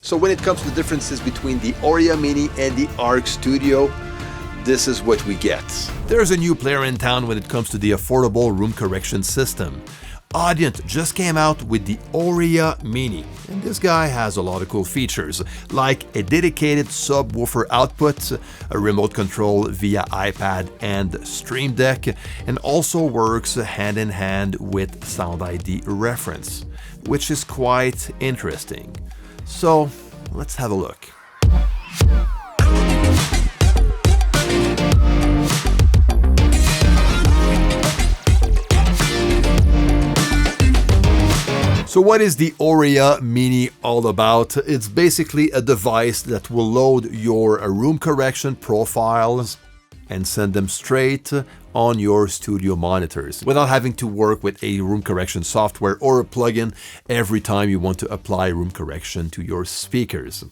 So when it comes to the differences between the ORIA Mini and the ARC Studio, this is what we get. There's a new player in town when it comes to the affordable room correction system. Audient just came out with the ORIA Mini, and this guy has a lot of cool features, like a dedicated subwoofer output, a remote control via iPad and Stream Deck, and also works hand in hand with SoundID Reference, which is quite interesting. So let's have a look. So what is the ORIA Mini all about? It's basically a device that will load your room correction profiles and send them straight on your studio monitors without having to work with a room correction software or a plugin every time you want to apply room correction to your speakers.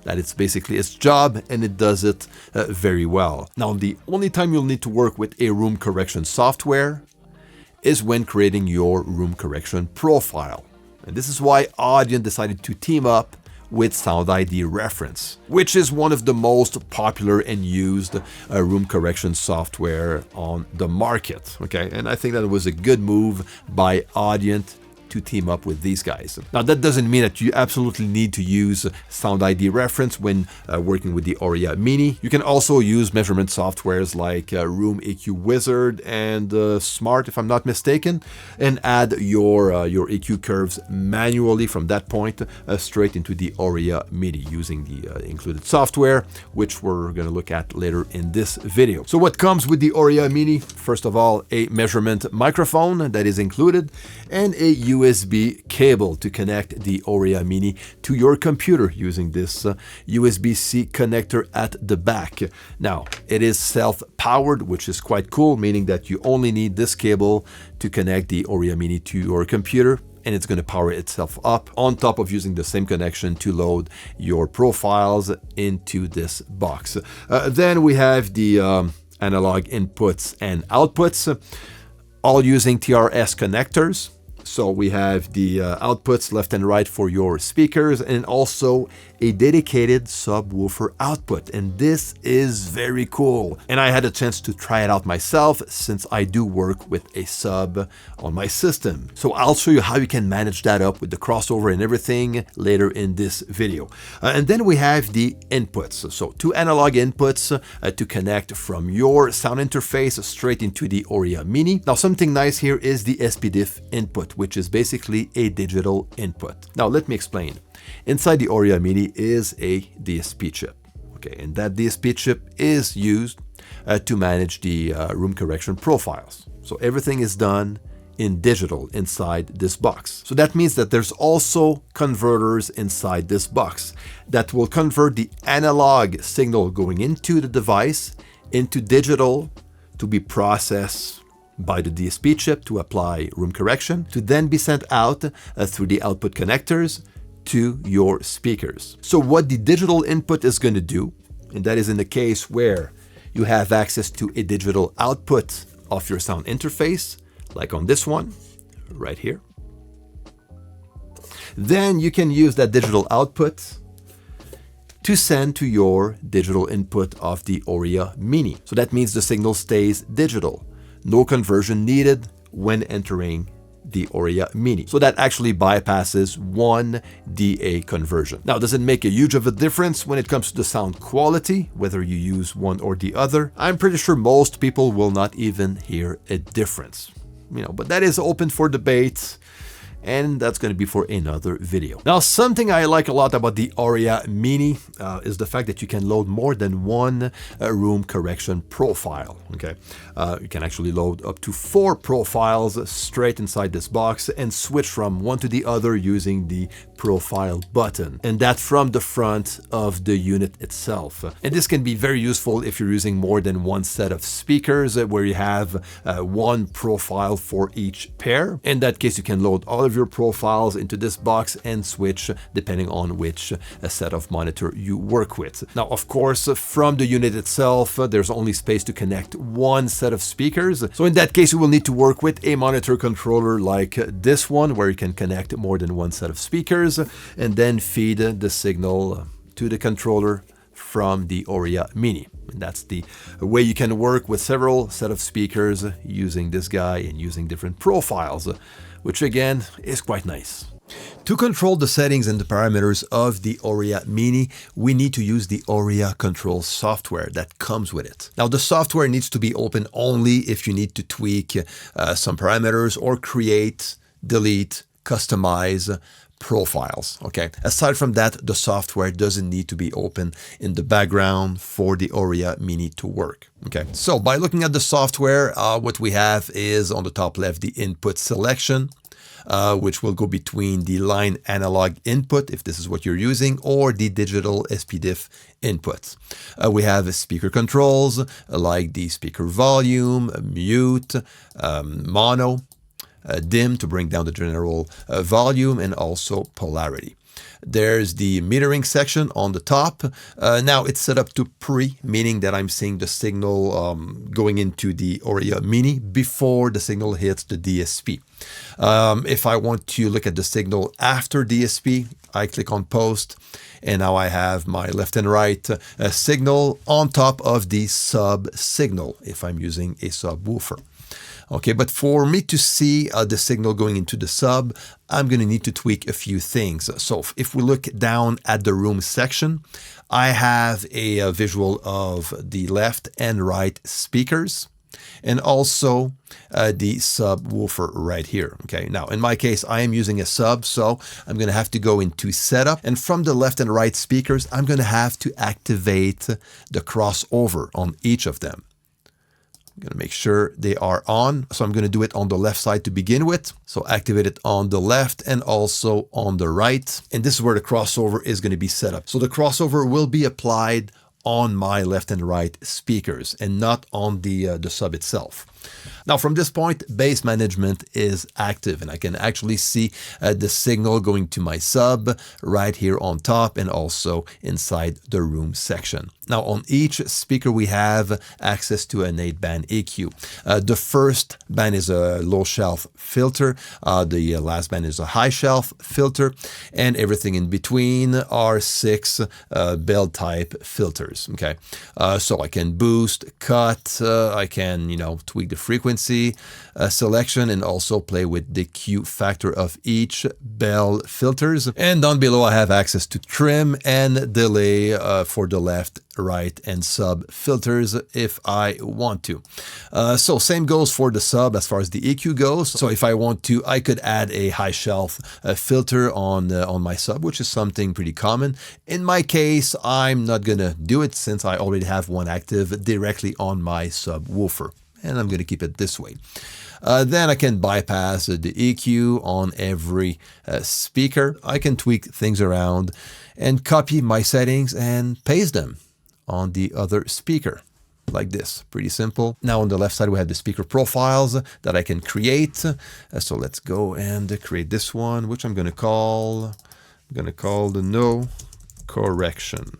That is basically its job, and it does it very well. Now, the only time you'll need to work with a room correction software is when creating your room correction profile. And this is why Audient decided to team up with SoundID Reference, which is one of the most popular and used room correction software on the market. Okay, and I think that was a good move by Audient to team up with these guys. Now, that doesn't mean that you absolutely need to use SoundID Reference when working with the ORIA Mini. You can also use measurement softwares like Room EQ Wizard and Smart, if I'm not mistaken, and add your EQ curves manually from that point straight into the ORIA Mini using the included software, which we're going to look at later in this video. So what comes with the ORIA Mini? First of all, a measurement microphone that is included, and a USB cable to connect the ORIA Mini to your computer using this USB-C connector at the back. Now, it is self-powered, which is quite cool, meaning that you only need this cable to connect the ORIA Mini to your computer, and it's going to power itself up on top of using the same connection to load your profiles into this box. Then we have the analog inputs and outputs, all using TRS connectors. So we have the outputs left and right for your speakers, and also a dedicated subwoofer output. And this is very cool. And I had a chance to try it out myself since I do work with a sub on my system. So I'll show you how you can manage that up with the crossover and everything later in this video. And then we have the inputs. So two analog inputs to connect from your sound interface straight into the ORIA Mini. Now, something nice here is the SPDIF input, which is basically a digital input. Now, let me explain. Inside the ORIA Mini is a DSP chip. Okay, and that DSP chip is used to manage the room correction profiles. So everything is done in digital inside this box. So that means that there's also converters inside this box that will convert the analog signal going into the device into digital to be processed by the DSP chip to apply room correction, to then be sent out through the output connectors to your speakers. So what the digital input is going to do, and that is in the case where you have access to a digital output of your sound interface, like on this one, right here, then you can use that digital output to send to your digital input of the ORIA Mini. So that means the signal stays digital. No conversion needed when entering the ORIA Mini. So that actually bypasses one DA conversion. Now, does it make a huge of a difference when it comes to the sound quality, whether you use one or the other? I'm pretty sure most people will not even hear a difference. But that is open for debate, and that's going to be for another video. Now, something I like a lot about the ORIA Mini is the fact that you can load more than one room correction profile. Okay, you can actually load up to 4 profiles straight inside this box and switch from one to the other using the profile button, and that from the front of the unit itself. And this can be very useful if you're using more than one set of speakers where you have one profile for each pair. In that case, you can load all of your profiles into this box and switch depending on which set of monitor you work with. Now, of course, from the unit itself, there's only space to connect one set of speakers. So in that case, you will need to work with a monitor controller like this one, where you can connect more than one set of speakers. speakers and then feed the signal to the controller from the ORIA Mini. And that's the way you can work with several set of speakers using this guy and using different profiles, which again is quite nice. To control the settings and the parameters of the ORIA Mini, we need to use the ORIA control software that comes with it. Now, the software needs to be open only if you need to tweak some parameters or create, delete, customize profiles. Okay. Aside from that, the software doesn't need to be open in the background for the ORIA Mini to work. Okay. So by looking at the software, what we have is on the top left, the input selection, which will go between the line analog input, if this is what you're using, or the digital SPDIF input. We have speaker controls like the speaker volume, mute, mono, dim to bring down the general volume, and also polarity. There's the metering section on the top. Now it's set up to pre, meaning that I'm seeing the signal going into the ORIA Mini before the signal hits the DSP. If I want to look at the signal after DSP, I click on post, and now I have my left and right signal on top of the sub signal if I'm using a subwoofer. Okay, but for me to see the signal going into the sub, I'm going to need to tweak a few things. So if we look down at the room section, I have a visual of the left and right speakers and also the subwoofer right here. Okay, now in my case, I am using a sub, so I'm going to have to go into setup, and from the left and right speakers, I'm going to have to activate the crossover on each of them. I'm going to make sure they are on. So I'm going to do it on the left side to begin with. So activate it on the left and also on the right. And this is where the crossover is going to be set up. So the crossover will be applied on my left and right speakers and not on the sub itself. Now, from this point, bass management is active, and I can actually see the signal going to my sub right here on top and also inside the room section. Now, on each speaker, we have access to an 8-band EQ. The first band is a low shelf filter. The last band is a high shelf filter, and everything in between are 6 bell type filters. Okay, so I can boost, cut, I can, tweak the frequency selection and also play with the Q factor of each bell filters. And down below, I have access to trim and delay for the left, right, and sub filters if I want to. So same goes for the sub as far as the EQ goes. So if I want to, I could add a high shelf filter on my sub, which is something pretty common. In my case, I'm not gonna do it since I already have one active directly on my subwoofer, and I'm going to keep it this way. Then I can bypass the EQ on every speaker. I can tweak things around and copy my settings and paste them on the other speaker like this. Pretty simple. Now on the left side, we have the speaker profiles that I can create. So let's go and create this one, which I'm going to call the no correction.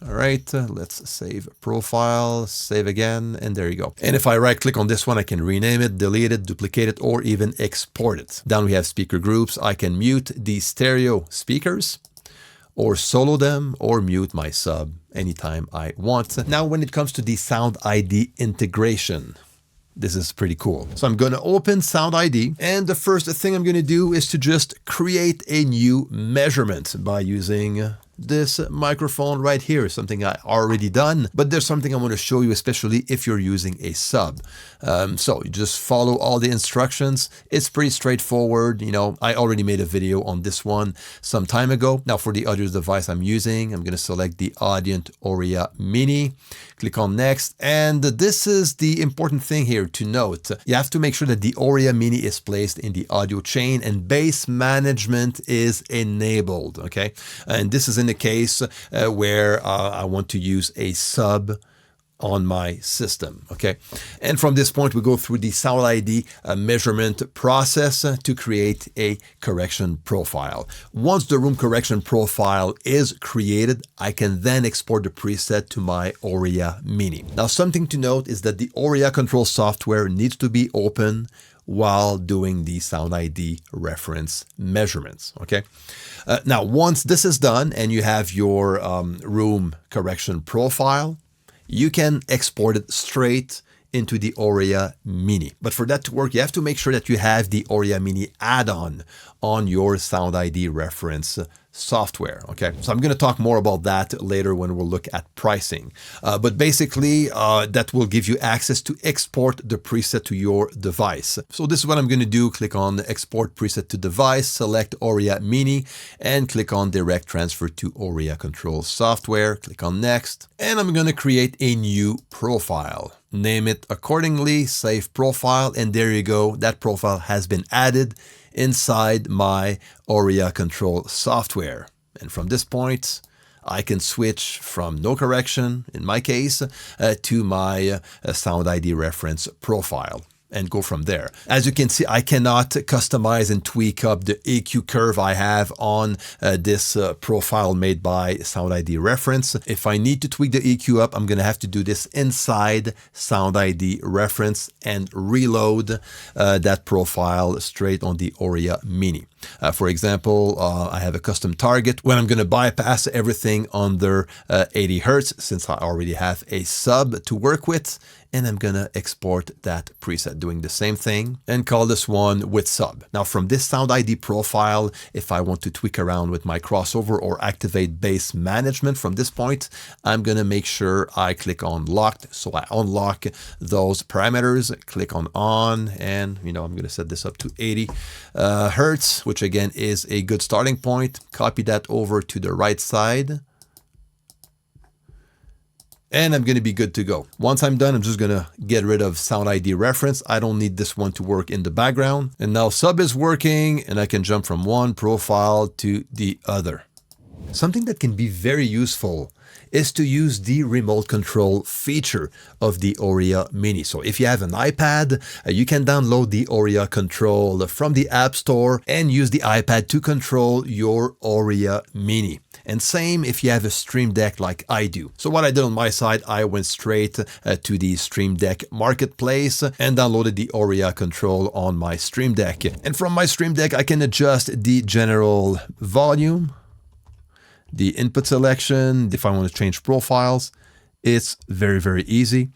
All right, let's save profile, save again, and there you go. And if I right click on this one, I can rename it, delete it, duplicate it, or even export it. Down we have speaker groups. I can mute the stereo speakers or solo them or mute my sub anytime I want. Now, when it comes to the SoundID integration, this is pretty cool. So I'm going to open SoundID, and the first thing I'm going to do is to just create a new measurement by using this microphone right here, something I already done, but there's something I want to show you, especially if you're using a sub. So you just follow all the instructions. It's pretty straightforward. I already made a video on this one some time ago. Now for the audio device I'm using, I'm going to select the Audient ORIA Mini, click on next. And this is the important thing here to note. You have to make sure that the ORIA Mini is placed in the audio chain and bass management is enabled. Okay. And this is in the case where I want to use a sub on my system. Okay, and from this point we go through the SoundID measurement process to create a correction profile. Once the room correction profile is created, I can then export the preset to my ORIA Mini. Now, something to note is that the ORIA control software needs to be open while doing the SoundID reference measurements, okay? Now, once this is done and you have your room correction profile, you can export it straight into the ORIA Mini. But for that to work, you have to make sure that you have the ORIA Mini add-on on your SoundID Reference software, okay? So I'm going to talk more about that later when we'll look at pricing. But basically, that will give you access to export the preset to your device. So this is what I'm going to do. Click on Export Preset to Device, select ORIA Mini, and click on Direct Transfer to ORIA Control Software. Click on Next, and I'm going to create a new profile. Name it accordingly, save profile, and there you go. That profile has been added inside my ORIA Control software. And from this point, I can switch from no correction, in my case, to my SoundID Reference profile and go from there. As you can see, I cannot customize and tweak up the EQ curve I have on this profile made by SoundID Reference. If I need to tweak the EQ up, I'm going to have to do this inside SoundID Reference and reload that profile straight on the ORIA Mini. For example, I have a custom target when I'm going to bypass everything under 80 Hertz since I already have a sub to work with, and I'm going to export that preset doing the same thing and call this one with sub. Now from this SoundID profile, if I want to tweak around with my crossover or activate bass management from this point, I'm going to make sure I click on locked. So I unlock those parameters, click on, and I'm going to set this up to 80 Hertz, which again is a good starting point. Copy that over to the right side. And I'm going to be good to go. Once I'm done, I'm just going to get rid of SoundID Reference. I don't need this one to work in the background. And now sub is working and I can jump from one profile to the other. Something that can be very useful is to use the remote control feature of the ORIA Mini. So if you have an iPad, you can download the ORIA Control from the App Store and use the iPad to control your ORIA Mini. And same if you have a Stream Deck like I do. So what I did on my side, I went straight to the Stream Deck Marketplace and downloaded the ORIA Control on my Stream Deck. And from my Stream Deck, I can adjust the general volume, the input selection, if I want to change profiles. It's very, very easy.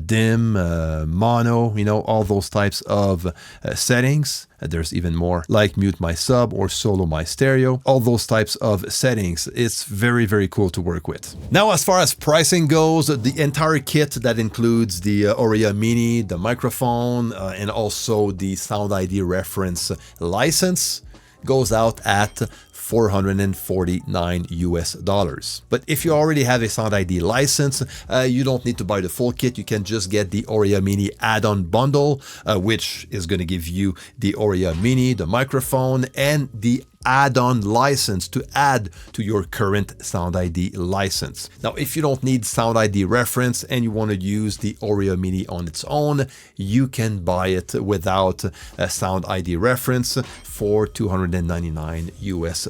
Dim, mono, all those types of settings. There's even more like mute my sub or solo my stereo. All those types of settings. It's very, very cool to work with. Now, as far as pricing goes, the entire kit that includes the ORIA Mini, the microphone, and also the SoundID Reference license goes out at $449 US. But if you already have a SoundID license, you don't need to buy the full kit. You can just get the ORIA Mini add-on bundle, which is going to give you the ORIA Mini, the microphone, and the add-on license to add to your current SoundID license. Now, if you don't need SoundID Reference and you want to use the ORIA Mini on its own, you can buy it without a SoundID Reference for $299 US.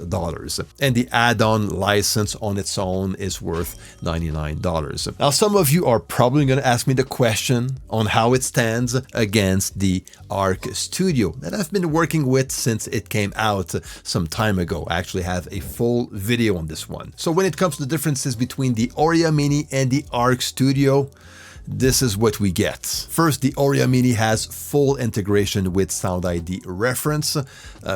And the add-on license on its own is worth $99. Now, some of you are probably going to ask me the question on how it stands against the ARC Studio that I've been working with since it came out some time ago. I actually have a full video on this one. So when it comes to the differences between the ORIA Mini and the ARC Studio, this is what we get. First, the ORIA Mini has full integration with SoundID Reference,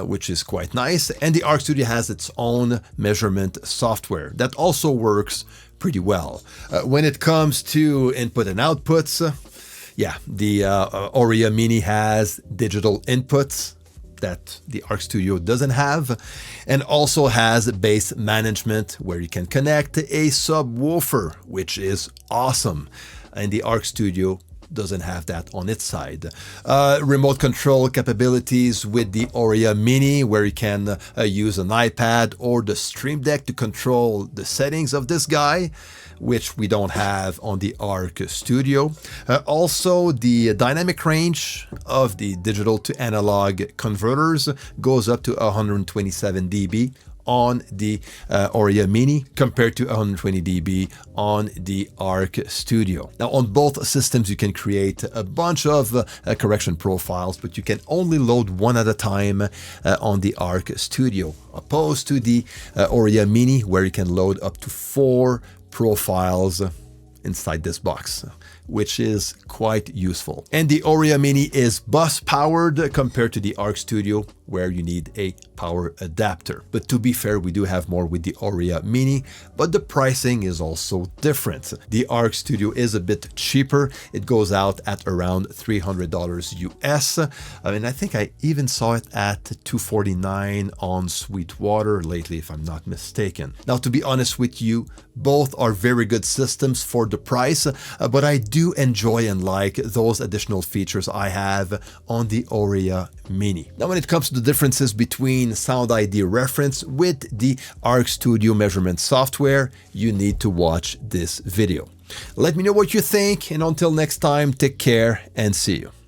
which is quite nice. And the ARC Studio has its own measurement software that also works pretty well. When it comes to input and outputs, the ORIA Mini has digital inputs that the ARC Studio doesn't have, and also has bass management where you can connect a subwoofer, which is awesome. And the ARC Studio doesn't have that on its side. Remote control capabilities with the ORIA Mini, where you can use an iPad or the Stream Deck to control the settings of this guy, which we don't have on the ARC Studio. Also, the dynamic range of the digital to analog converters goes up to 127 dB on the ORIA Mini compared to 120 dB on the ARC Studio. Now on both systems you can create a bunch of correction profiles, but you can only load one at a time on the ARC Studio, opposed to the ORIA Mini where you can load up to 4 profiles inside this box, which is quite useful. And the ORIA Mini is bus powered compared to the ARC Studio where you need a power adapter. But to be fair, we do have more with the ORIA Mini, but the pricing is also different. The ARC Studio is a bit cheaper. It goes out at around $300 US. I think I even saw it at $249 on Sweetwater lately, if I'm not mistaken. Now, to be honest with you, both are very good systems for the price, but I do enjoy and like those additional features I have on the ORIA Mini. Now, when it comes to the differences between SoundID Reference with the ARC Studio measurement software, you need to watch this video. Let me know what you think, and until next time, take care and see you.